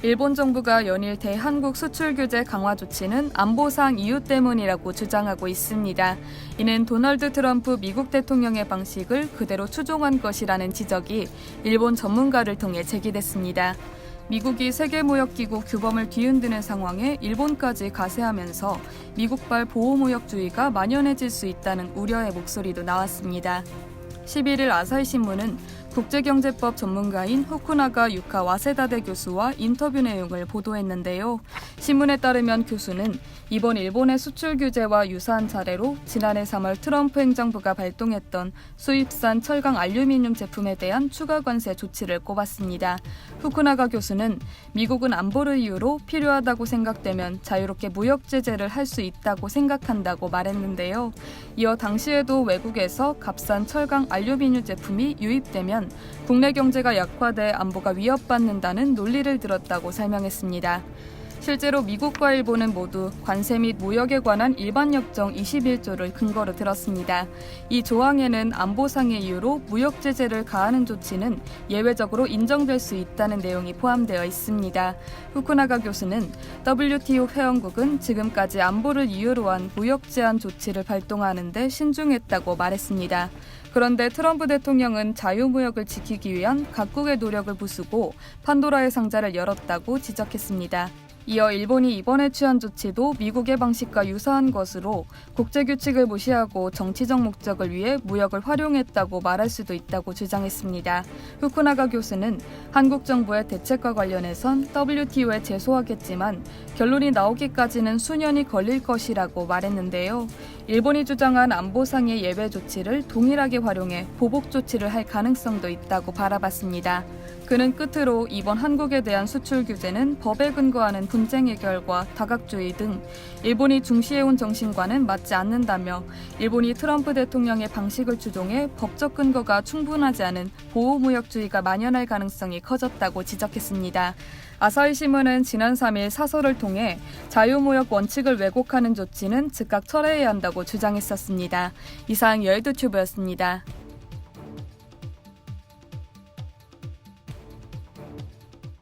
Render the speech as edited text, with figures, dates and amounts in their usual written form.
일본 정부가 연일 대한국 수출 규제 강화 조치는 안보상 이유 때문이라고 주장하고 있습니다. 이는 도널드 트럼프 미국 대통령의 방식을 그대로 추종한 것이라는 지적이 일본 전문가를 통해 제기됐습니다. 미국이 세계무역기구 규범을 뒤흔드는 상황에 일본까지 가세하면서 미국발 보호무역주의가 만연해질 수 있다는 우려의 목소리도 나왔습니다. 11일 아사히신문은 국제경제법 전문가인 후쿠나가 유카 와세다대 교수와 인터뷰 내용을 보도했는데요. 신문에 따르면 교수는 이번 일본의 수출 규제와 유사한 사례로 지난해 3월 트럼프 행정부가 발동했던 수입산 철강 알루미늄 제품에 대한 추가 관세 조치를 꼽았습니다. 후쿠나가 교수는 미국은 안보를 이유로 필요하다고 생각되면 자유롭게 무역 제재를 할 수 있다고 생각한다고 말했는데요. 이어 당시에도 외국에서 값싼 철강 알루미늄 제품이 유입되면 국내 경제가 약화돼 안보가 위협받는다는 논리를 들었다고 설명했습니다. 실제로 미국과 일본은 모두 관세 및 무역에 관한 일반협정 21조를 근거로 들었습니다. 이 조항에는 안보상의 이유로 무역 제재를 가하는 조치는 예외적으로 인정될 수 있다는 내용이 포함되어 있습니다. 후쿠나가 교수는 WTO 회원국은 지금까지 안보를 이유로 한 무역 제한 조치를 발동하는 데 신중했다고 말했습니다. 그런데 트럼프 대통령은 자유무역을 지키기 위한 각국의 노력을 부수고 판도라의 상자를 열었다고 지적했습니다. 이어 일본이 이번에 취한 조치도 미국의 방식과 유사한 것으로 국제규칙을 무시하고 정치적 목적을 위해 무역을 활용했다고 말할 수도 있다고 주장했습니다. 후쿠나가 교수는 한국 정부의 대책과 관련해선 WTO에 제소하겠지만 결론이 나오기까지는 수년이 걸릴 것이라고 말했는데요. 일본이 주장한 안보상의 예외 조치를 동일하게 활용해 보복 조치를 할 가능성도 있다고 바라봤습니다. 그는 끝으로 이번 한국에 대한 수출 규제는 법에 근거하는 분쟁 해결과 다각주의 등 일본이 중시해온 정신과는 맞지 않는다며 일본이 트럼프 대통령의 방식을 추종해 법적 근거가 충분하지 않은 보호무역주의가 만연할 가능성이 커졌다고 지적했습니다. 아사히신문은 지난 3일 사설을 통해 자유무역 원칙을 왜곡하는 조치는 즉각 철회해야 한다고 주장했었습니다. 이상 여의도튜브였습니다.